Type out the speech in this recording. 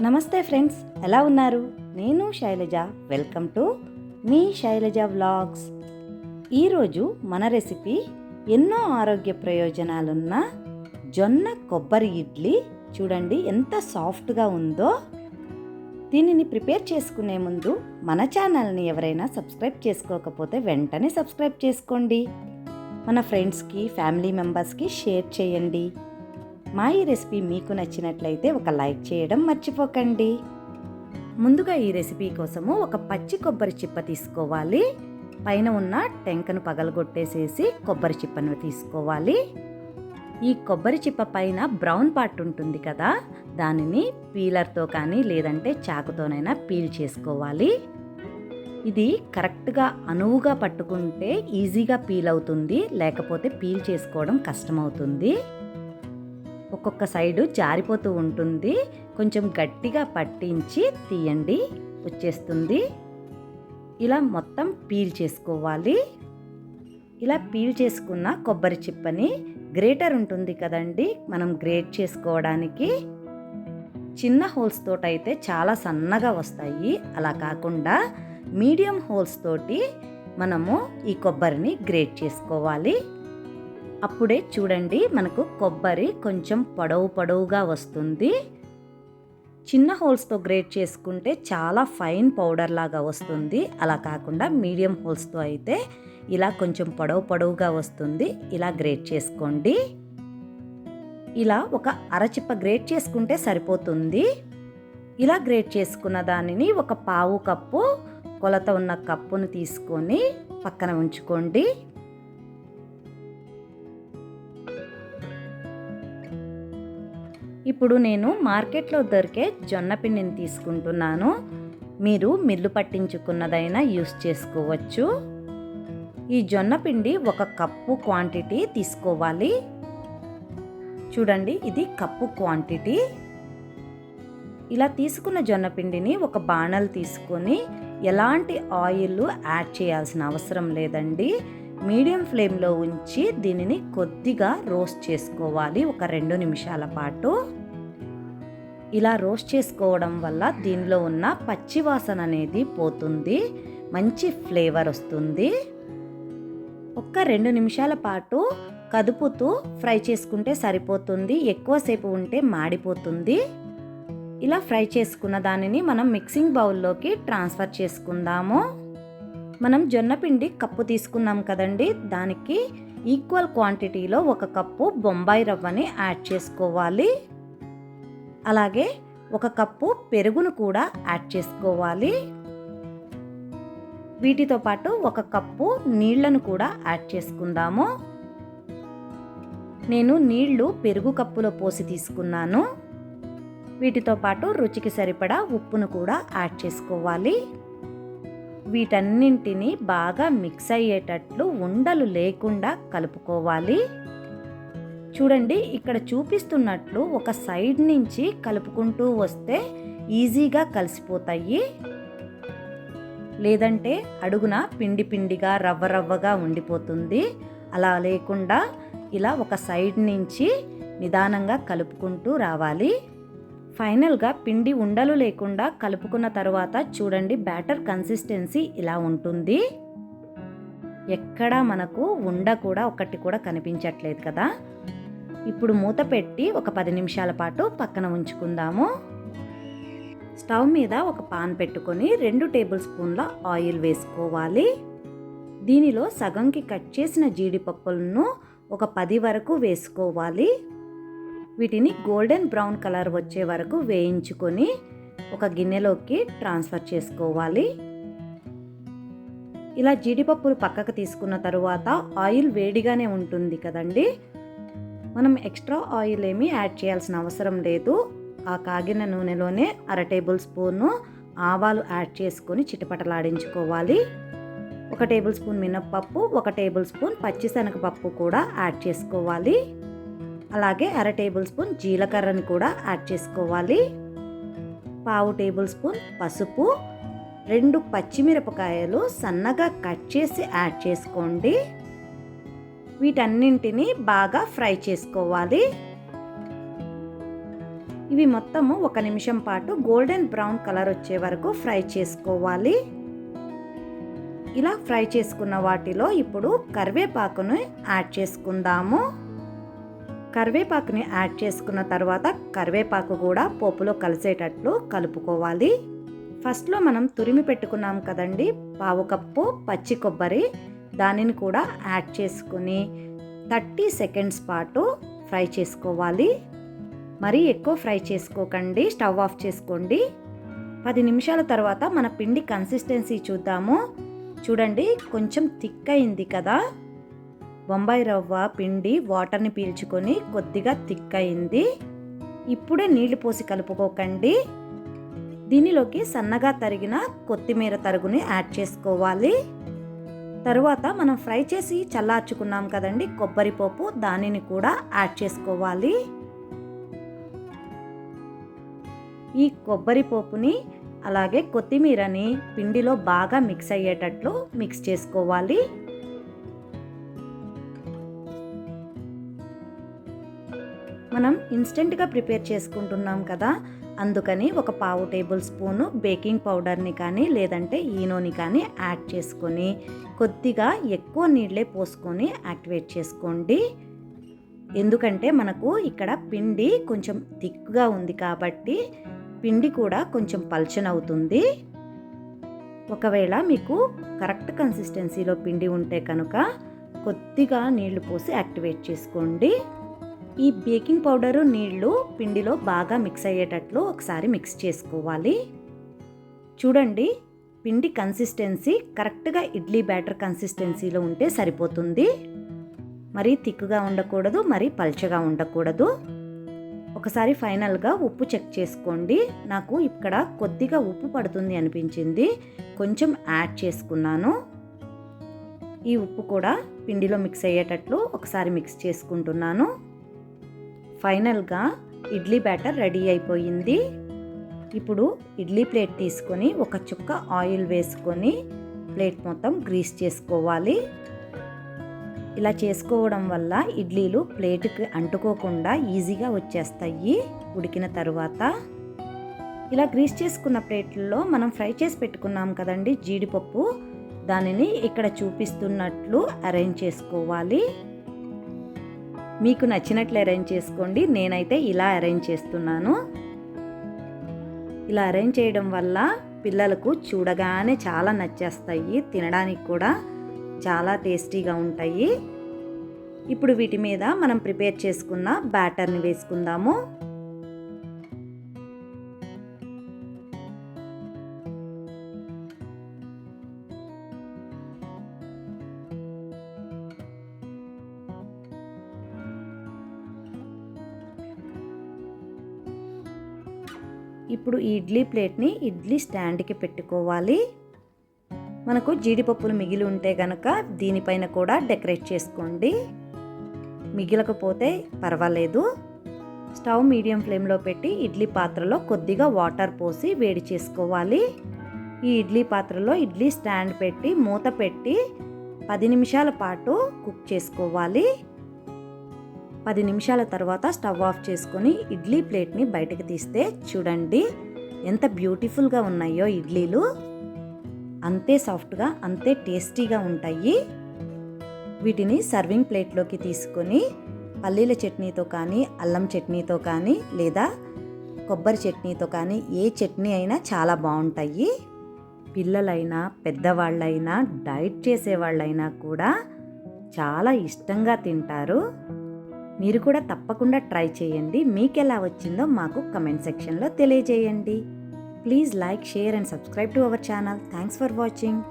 నమస్తే ఫ్రెండ్స్, ఎలా ఉన్నారు? నేను శైలజ. వెల్కమ్ టు మీ శైలజ వ్లాగ్స్. ఈరోజు మన రెసిపీ ఎన్నో ఆరోగ్య ప్రయోజనాలున్న జొన్న కొబ్బరి ఇడ్లీ. చూడండి ఎంత సాఫ్ట్గా ఉందో. దీనిని ప్రిపేర్ చేసుకునే ముందు మన ఛానల్ని ఎవరైనా సబ్స్క్రైబ్ చేసుకోకపోతే వెంటనే సబ్స్క్రైబ్ చేసుకోండి. మన ఫ్రెండ్స్కి, ఫ్యామిలీ మెంబర్స్కి షేర్ చేయండి. మా ఈ రెసిపీ మీకు నచ్చినట్లయితే ఒక లైక్ చేయడం మర్చిపోకండి. ముందుగా ఈ రెసిపీ కోసము ఒక పచ్చి కొబ్బరి చిప్ప తీసుకోవాలి. పైన ఉన్న టెంకను పగలగొట్టేసేసి కొబ్బరి చిప్పను తీసుకోవాలి. ఈ కొబ్బరి చిప్ప పైన బ్రౌన్ పార్ట్ ఉంటుంది కదా, దానిని పీలర్తో కానీ లేదంటే చాకుతోనైనా పీల్ చేసుకోవాలి. ఇది కరెక్ట్గా అనువుగా పట్టుకుంటే ఈజీగా పీల్ అవుతుంది, లేకపోతే పీల్ చేసుకోవడం కష్టమవుతుంది. ఒక్కొక్క సైడు జారిపోతూ ఉంటుంది. కొంచెం గట్టిగా పట్టించి తీయండి, వచ్చేస్తుంది. ఇలా మొత్తం పీల్ చేసుకోవాలి. ఇలా పీల్ చేసుకున్న కొబ్బరి చిప్పని గ్రేటర్ ఉంటుంది కదండి, మనం గ్రేట్ చేసుకోవడానికి చిన్న హోల్స్ తోటైతే చాలా సన్నగా వస్తాయి. అలా కాకుండా మీడియం హోల్స్ తోటి మనము ఈ కొబ్బరిని గ్రేట్ చేసుకోవాలి. అప్పుడే చూడండి మనకు కొబ్బరి కొంచెం పొడవుగా వస్తుంది. చిన్న హోల్స్తో గ్రేట్ చేసుకుంటే చాలా ఫైన్ పౌడర్ లాగా వస్తుంది. అలా కాకుండా మీడియం హోల్స్తో అయితే ఇలా కొంచెం పొడవుగా వస్తుంది. ఇలా గ్రేట్ చేసుకోండి. ఇలా ఒక అరచిప్ప గ్రేట్ చేసుకుంటే సరిపోతుంది. ఇలా గ్రేట్ చేసుకున్న దానిని ఒక పావు కప్పు కొలత ఉన్న కప్పును తీసుకొని పక్కన ఉంచుకోండి. ఇప్పుడు నేను మార్కెట్లో దొరికే జొన్న పిండిని తీసుకుంటున్నాను. మీరు మిల్లు పట్టించుకున్నదైనా యూస్ చేసుకోవచ్చు. ఈ జొన్న పిండి ఒక కప్పు క్వాంటిటీ తీసుకోవాలి. చూడండి, ఇది కప్పు క్వాంటిటీ. ఇలా తీసుకున్న జొన్న పిండిని ఒక బాణలు తీసుకొని ఎలాంటి ఆయిల్ యాడ్ చేయాల్సిన అవసరం లేదండి. మీడియం ఫ్లేమ్లో ఉంచి దీనిని కొద్దిగా రోస్ట్ చేసుకోవాలి ఒక 2 నిమిషాల పాటు. ఇలా రోస్ట్ చేసుకోవడం వల్ల దీనిలో ఉన్న పచ్చి వాసన అనేది పోతుంది, మంచి ఫ్లేవర్ వస్తుంది. ఒక్క 2 నిమిషాల పాటు కదుపుతూ ఫ్రై చేసుకుంటే సరిపోతుంది. ఎక్కువసేపు ఉంటే మాడిపోతుంది. ఇలా ఫ్రై చేసుకున్న దానిని మనం మిక్సింగ్ బౌల్లోకి ట్రాన్స్ఫర్ చేసుకుందాము. మనం జొన్నపిండి కప్పు తీసుకున్నాం కదండి, దానికి ఈక్వల్ క్వాంటిటీలో ఒక కప్పు బొంబాయి రవ్వని యాడ్ చేసుకోవాలి. అలాగే ఒక కప్పు పెరుగును కూడా యాడ్ చేసుకోవాలి. వీటితో పాటు ఒక కప్పు నీళ్లను కూడా యాడ్ చేసుకుందాము. నేను నీళ్లు పెరుగు కప్పులో పోసి తీసుకున్నాను. వీటితో పాటు రుచికి సరిపడా ఉప్పును కూడా యాడ్ చేసుకోవాలి. వీటన్నింటినీ బాగా మిక్స్ అయ్యేటట్లు ఉండలు లేకుండా కలుపుకోవాలి. చూడండి, ఇక్కడ చూపిస్తున్నట్లు ఒక సైడ్ నుంచి కలుపుకుంటూ వస్తే ఈజీగా కలిసిపోతాయి. లేదంటే అడుగున పిండిగా రవ్వగా ఉండిపోతుంది. అలా లేకుండా ఇలా ఒక సైడ్ నుంచి నిదానంగా కలుపుకుంటూ రావాలి. ఫైనల్గా పిండి ఉండలు లేకుండా కలుపుకున్న తర్వాత చూడండి, బ్యాటర్ కన్సిస్టెన్సీ ఇలా ఉంటుంది. ఎక్కడా మనకు ఉండ కూడా ఒకటి కూడా కనిపించట్లేదు కదా. ఇప్పుడు మూత పెట్టి ఒక 10 నిమిషాల పాటు పక్కన ఉంచుకుందాము. స్టవ్ మీద ఒక పాన్ పెట్టుకొని 2 టేబుల్ స్పూన్ల ఆయిల్ వేసుకోవాలి. దీనిలో సగంకి కట్ చేసిన జీడిపప్పులను ఒక 10 వరకు వేసుకోవాలి. వీటిని గోల్డెన్ బ్రౌన్ కలర్ వచ్చే వరకు వేయించుకొని ఒక గిన్నెలోకి ట్రాన్స్ఫర్ చేసుకోవాలి. ఇలా జీడిపప్పులు పక్కకు తీసుకున్న తరువాత ఆయిల్ వేడిగానే ఉంటుంది కదండి, మనం ఎక్స్ట్రా ఆయిల్ ఏమీ యాడ్ చేయాల్సిన అవసరం లేదు. ఆ కాగిన నూనెలోనే 1/2 టేబుల్ స్పూను ఆవాలు యాడ్ చేసుకొని చిటపటలాడించుకోవాలి. 1 టేబుల్ స్పూన్ మినప్పప్పు, 1 టేబుల్ స్పూన్ పచ్చిశనగపప్పు కూడా యాడ్ చేసుకోవాలి. అలాగే 1/2 టేబుల్ స్పూన్ జీలకర్రని కూడా యాడ్ చేసుకోవాలి. 1/2 టేబుల్ స్పూన్ పసుపు, 2 పచ్చిమిరపకాయలు సన్నగా కట్ చేసి యాడ్ చేసుకోండి. వీటన్నింటినీ బాగా ఫ్రై చేసుకోవాలి. ఇవి మొత్తము 1 నిమిషం పాటు గోల్డెన్ బ్రౌన్ కలర్ వచ్చే వరకు ఫ్రై చేసుకోవాలి. ఇలా ఫ్రై చేసుకున్న వాటిలో ఇప్పుడు కరివేపాకును యాడ్ చేసుకుందాము. కరివేపాకుని యాడ్ చేసుకున్న తర్వాత కరివేపాకు కూడా పోపులో కలిసేటట్లు కలుపుకోవాలి. ఫస్ట్లో మనం తురిమి పెట్టుకున్నాం కదండి 1/2 కప్పు పచ్చి కొబ్బరి, దానిని కూడా యాడ్ చేసుకుని 30 సెకండ్స్ పాటు ఫ్రై చేసుకోవాలి. మరీ ఎక్కువ ఫ్రై చేసుకోకండి, స్టవ్ ఆఫ్ చేసుకోండి. 10 నిమిషాల తర్వాత మన పిండి కన్సిస్టెన్సీ చూద్దాము. చూడండి, కొంచెం థిక్ అయింది కదా. బొంబాయి రవ్వ పిండి వాటర్ని పీల్చుకొని కొద్దిగా థిక్ అయింది. ఇప్పుడే నీళ్లు పోసి కలుపుకోకండి. దీనిలోకి సన్నగా తరిగిన కొత్తిమీర తరుగుని యాడ్ చేసుకోవాలి. తరువాత మనం ఫ్రై చేసి చల్లార్చుకున్నాం కదండి కొబ్బరి పోపు, దానిని కూడా యాడ్ చేసుకోవాలి. ఈ కొబ్బరి పోపుని అలాగే కొత్తిమీరని పిండిలో బాగా మిక్స్ అయ్యేటట్లు మిక్స్ చేసుకోవాలి. మనం ఇన్స్టెంట్గా ప్రిపేర్ చేసుకుంటున్నాం కదా, అందుకని 1/4 టేబుల్ స్పూను బేకింగ్ పౌడర్ని కానీ లేదంటే ఈనోని కానీ యాడ్ చేసుకొని కొద్దిగా ఎక్కువ నీళ్ళే పోసుకొని యాక్టివేట్ చేసుకోండి. ఎందుకంటే మనకు ఇక్కడ పిండి కొంచెం థిక్గా ఉంది కాబట్టి పిండి కూడా కొంచెం పల్చనవుతుంది. ఒకవేళ మీకు కరెక్ట్ కన్సిస్టెన్సీలో పిండి ఉంటే కనుక కొద్దిగా నీళ్లు పోసి యాక్టివేట్ చేసుకోండి. ఈ బేకింగ్ పౌడరు నీళ్లు పిండిలో బాగా మిక్స్ అయ్యేటట్లు ఒకసారి మిక్స్ చేసుకోవాలి. చూడండి, పిండి కన్సిస్టెన్సీ కరెక్ట్గా ఇడ్లీ బ్యాటర్ కన్సిస్టెన్సీలో ఉంటే సరిపోతుంది. మరీ థిక్గా ఉండకూడదు, మరీ పల్చగా ఉండకూడదు. ఒకసారి ఫైనల్గా ఉప్పు చెక్ చేసుకోండి. నాకు ఇక్కడ కొద్దిగా ఉప్పు పడుతుంది అనిపించింది, కొంచెం యాడ్ చేసుకున్నాను. ఈ ఉప్పు కూడా పిండిలో మిక్స్ అయ్యేటట్లు ఒకసారి మిక్స్ చేసుకుంటున్నాను. ఫైనల్గా ఇడ్లీ బ్యాటర్ రెడీ అయిపోయింది. ఇప్పుడు ఇడ్లీ ప్లేట్ తీసుకొని ఒక చుక్క ఆయిల్ వేసుకొని ప్లేట్ మొత్తం గ్రీస్ చేసుకోవాలి. ఇలా చేసుకోవడం వల్ల ఇడ్లీలు ప్లేట్కి అంటుకోకుండా ఈజీగా వచ్చేస్తాయి ఉడికిన తర్వాత. ఇలా గ్రీస్ చేసుకున్న ప్లేట్లలో మనం ఫ్రై చేసి పెట్టుకున్నాం కదండి జీడిపప్పు, దానిని ఇక్కడ చూపిస్తున్నట్లు అరేంజ్ చేసుకోవాలి. మీకు నచ్చినట్లు అరేంజ్ చేసుకోండి. నేనైతే ఇలా అరేంజ్ చేస్తున్నాను. ఇలా అరేంజ్ చేయడం వల్ల పిల్లలకు చూడగానే చాలా నచ్చేస్తాయి, తినడానికి కూడా చాలా టేస్టీగా ఉంటాయి. ఇప్పుడు వీటి మీద మనం ప్రిపేర్ చేసుకున్న బ్యాటర్ని వేసుకుందాము. ఇప్పుడు ఈ ఇడ్లీ ప్లేట్ని ఇడ్లీ స్టాండ్కి పెట్టుకోవాలి. మనకు జీడిపప్పులు మిగిలి ఉంటే కనుక దీనిపైన కూడా డెకరేట్ చేసుకోండి. మిగిలకపోతే పర్వాలేదు. స్టవ్ మీడియం ఫ్లేమ్లో పెట్టి ఇడ్లీ పాత్రలో కొద్దిగా వాటర్ పోసి వేడి చేసుకోవాలి. ఈ ఇడ్లీ పాత్రలో ఇడ్లీ స్టాండ్ పెట్టి మూత పెట్టి 10 నిమిషాల పాటు కుక్ చేసుకోవాలి. 10 నిమిషాల తర్వాత స్టవ్ ఆఫ్ చేసుకొని ఇడ్లీ ప్లేట్ని బయటకు తీస్తే చూడండి ఎంత బ్యూటిఫుల్గా ఉన్నాయో ఇడ్లీలు. అంతే సాఫ్ట్గా, అంతే టేస్టీగా ఉంటాయి. వీటిని సర్వింగ్ ప్లేట్లోకి తీసుకొని పల్లీల చట్నీతో కానీ, అల్లం చట్నీతో కానీ, లేదా కొబ్బరి చట్నీతో కానీ ఏ చట్నీ అయినా చాలా బాగుంటాయి. పిల్లలైనా పెద్దవాళ్ళైనా డైట్ చేసేవాళ్ళైనా కూడా చాలా ఇష్టంగా తింటారు. మీరు కూడా తప్పకుండా ట్రై చేయండి. మీకు ఎలా వచ్చిందో మాకు కమెంట్ సెక్షన్లో తెలియజేయండి. Please like, share and subscribe to our channel. Thanks for watching.